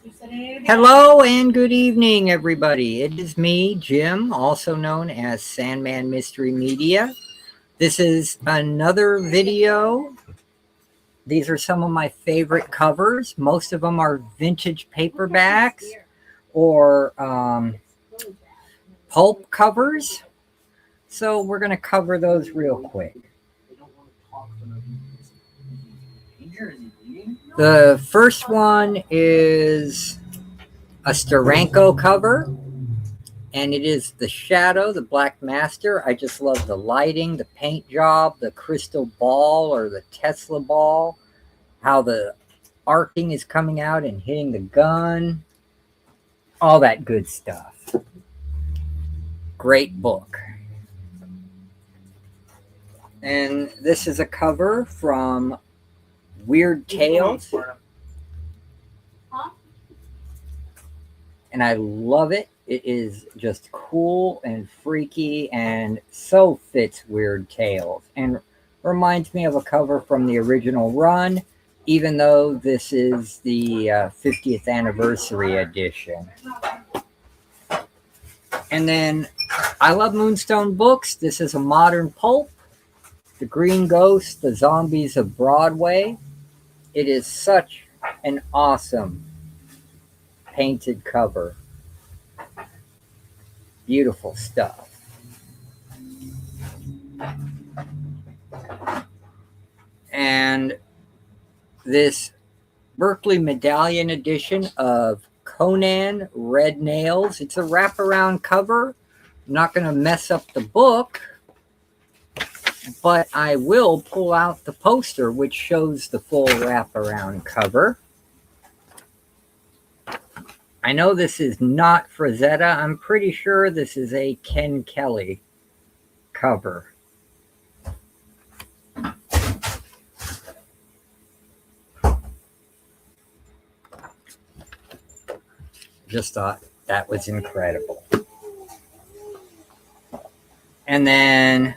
Hello and good evening, everybody. It is me, Jim, also known as Sandman Mystery Media. This is another video. These are some of my favorite covers. Most of them are vintage paperbacks or pulp covers. So we're going to cover those real quick. The first one is a Steranko cover, and it is the Shadow, the Black Master. I just love the lighting, the paint job, the crystal ball or the Tesla ball, how the arcing is coming out and hitting the gun, all that good stuff. Great book. And this is a cover from Weird Tales. And I love it. It is just cool and freaky and so fits Weird Tales. And reminds me of a cover from the original run, even though this is the 50th anniversary edition. And then I love Moonstone books. This is a modern pulp. The Green Ghost, the Zombies of Broadway. It is such an awesome painted cover. Beautiful stuff. And this Berkeley Medallion edition of Conan Red Nails. It's a wraparound cover. I'm not going to mess up the book, but I will pull out the poster, which shows the full wraparound cover. I know this is not Frazetta. I'm pretty sure this is a Ken Kelly cover. Just thought that was incredible. And then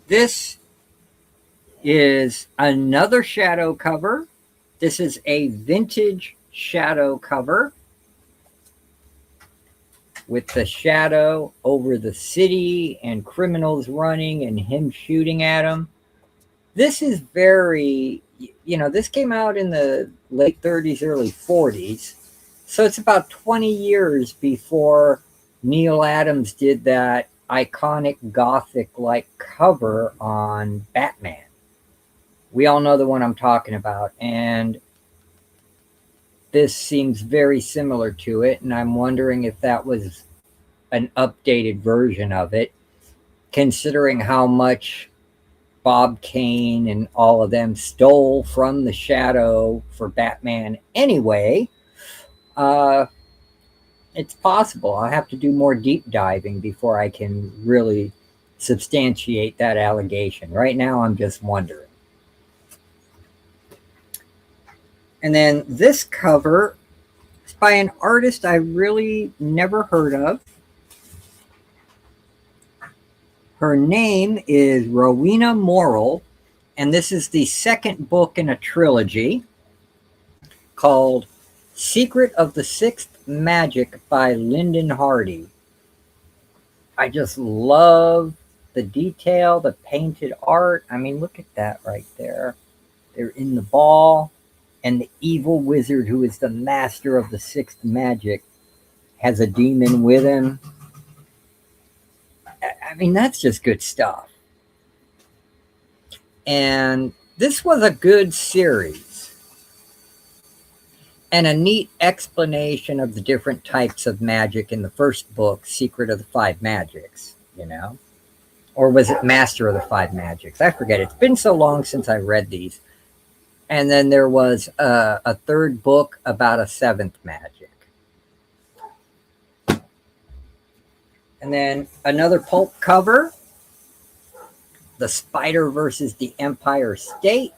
this is another Shadow cover. This is a vintage Shadow cover with the shadow over the city and criminals running and him shooting at them. This is very, this came out in the late 30s, early 40s. So it's about 20 years before Neil Adams did that iconic Gothic-like cover on Batman. We all know the one I'm talking about. And this seems very similar to it, and I'm wondering if that was an updated version of it, considering how much Bob Kane and all of them stole from the Shadow for Batman anyway. It's possible. I'll have to do more deep diving before I can really substantiate that allegation. Right now, I'm just wondering. And then this cover is by an artist I really never heard of. Her name is Rowena Morrill, and this is the second book in a trilogy called Secret of the Sixth Magic by Lyndon Hardy. I just love the detail, the painted art. I mean, look at that right there. They're in the ball. And the evil wizard, who is the master of the sixth magic, has a demon with him. I mean, that's just good stuff. And this was a good series. And a neat explanation of the different types of magic in the first book, Secret of the Five Magics, Or was it Master of the Five Magics? I forget. It's been so long since I read these. And then there was a third book about a seventh magic. And then another pulp cover, The Spider versus the Empire State.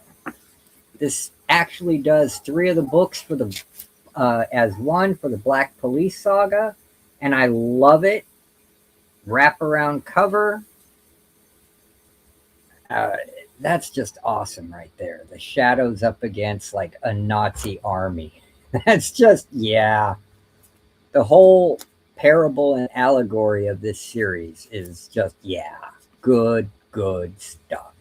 This actually does 3 of the books for the as one for the Black Police Saga, and I love it. Wraparound cover. That's just awesome right there. The shadows up against like a Nazi army. That's just, yeah. The whole parable and allegory of this series is just, yeah, good, good stuff.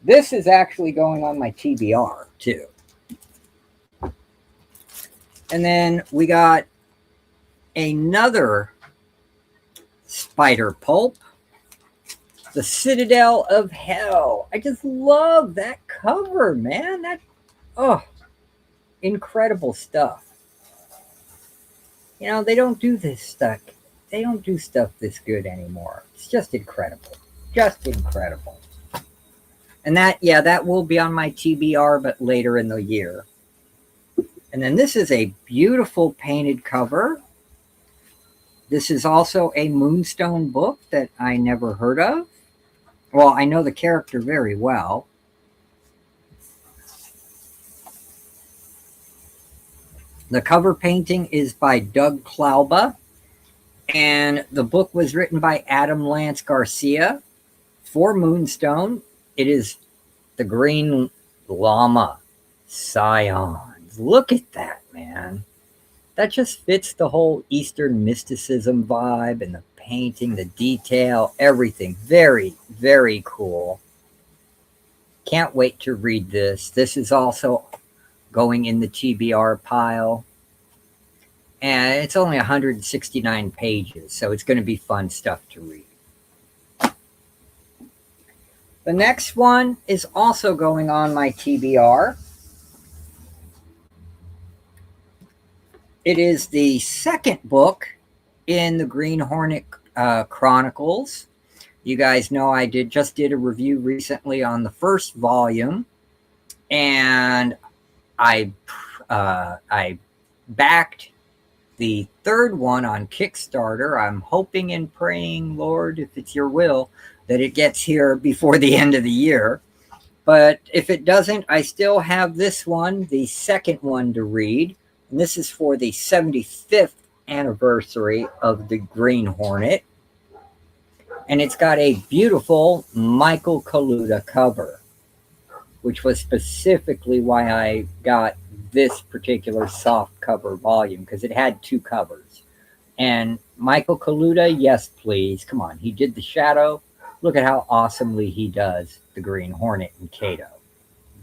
This is actually going on my TBR too. And then we got another spider pulp, The Citadel of Hell. I just love that cover, man. Oh, incredible stuff. You know, they don't do this stuff. They don't do stuff this good anymore. It's just incredible. Just incredible. And that, yeah, that will be on my TBR, but later in the year. And then this is a beautiful painted cover. This is also a Moonstone book that I never heard of. Well, I know the character very well. The cover painting is by Doug Klauba, and the book was written by Adam Lance Garcia for Moonstone. It is the Green Llama Scions. Look at that, man. That just fits the whole Eastern mysticism vibe, and the painting, the detail, everything. Very, very cool. Can't wait to read this. This is also going in the TBR pile. And it's only 169 pages, so it's going to be fun stuff to read. The next one is also going on my TBR. It is the second book in the Green Hornet Chronicles. You guys know I just did a review recently on the first volume, and I backed the third one on Kickstarter. I'm hoping and praying, Lord, if it's your will, that it gets here before the end of the year. But if it doesn't, I still have this one, the second one, to read. And this is for the 75th anniversary of the Green Hornet. And it's got a beautiful Michael Kaluta cover, which was specifically why I got this particular soft cover volume, because it had two covers. And Michael Kaluta, yes, please. Come on. He did the Shadow. Look at how awesomely he does the Green Hornet and Kato.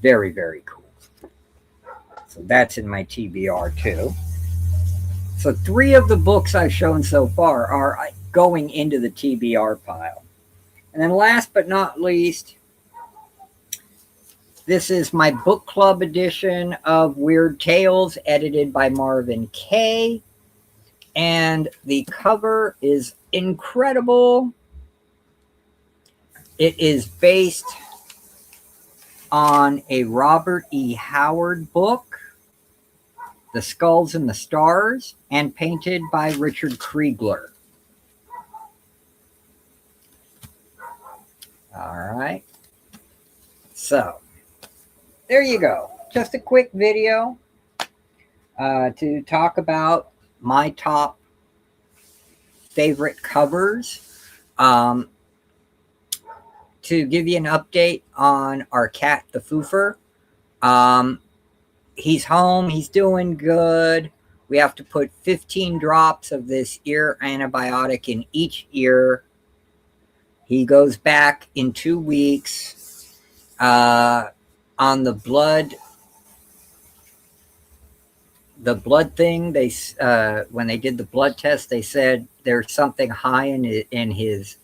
Very, very cool. So that's in my TBR too. So 3 of the books I've shown so far are going into the TBR pile. And then last but not least, this is my book club edition of Weird Tales, edited by Marvin Kay. And the cover is incredible. It is based on a Robert E. Howard book, The Skulls and the Stars, and painted by Richard Kriegler. All right. So, there you go. Just a quick video to talk about my top favorite covers. To give you an update on our cat, the Foofer. He's home. He's doing good. We have to put 15 drops of this ear antibiotic in each ear. He goes back in 2 weeks. On the blood thing, they when they did the blood test, they said there's something high in his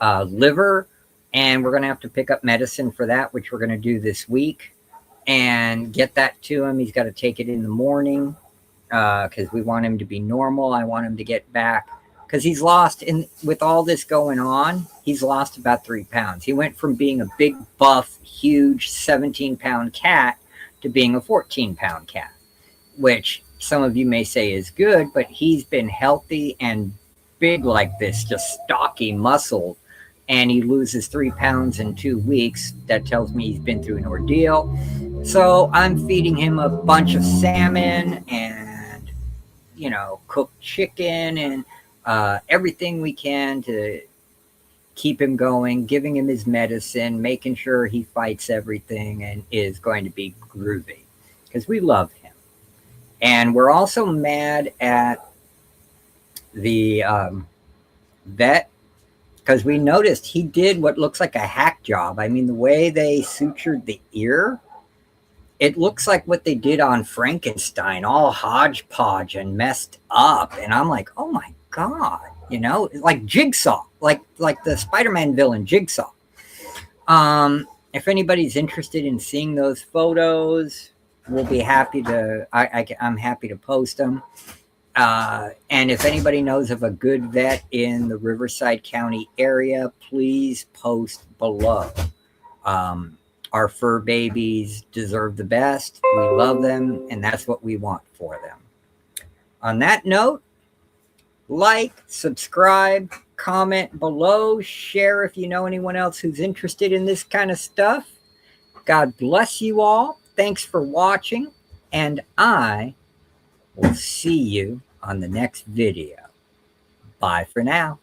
liver, and we're going to have to pick up medicine for that, which we're going to do this week, and get that to him. He's got to take it in the morning because we want him to be normal. I want him to get back, because he's lost, with all this going on, he's lost about 3 pounds. He went from being a big, buff, huge 17-pound cat to being a 14-pound cat, which some of you may say is good, but he's been healthy and big like this, just stocky muscle, and he loses 3 pounds in 2 weeks. That tells me he's been through an ordeal. So I'm feeding him a bunch of salmon and, cooked chicken and everything we can to keep him going, giving him his medicine, making sure he fights everything and is going to be groovy, because we love him. And we're also mad at the vet because we noticed he did what looks like a hack job. I mean, the way they sutured the ear, it looks like what they did on Frankenstein, all hodgepodge and messed up. And I'm like, oh my God, like Jigsaw, like the Spider-Man villain Jigsaw. If anybody's interested in seeing those photos, we'll be happy to, I'm happy to post them. And if anybody knows of a good vet in the Riverside County area, please post below. Our fur babies deserve the best. We love them, and that's what we want for them. On that note, like, subscribe, comment below, share if you know anyone else who's interested in this kind of stuff. God bless you all. Thanks for watching, and I will see you on the next video. Bye for now.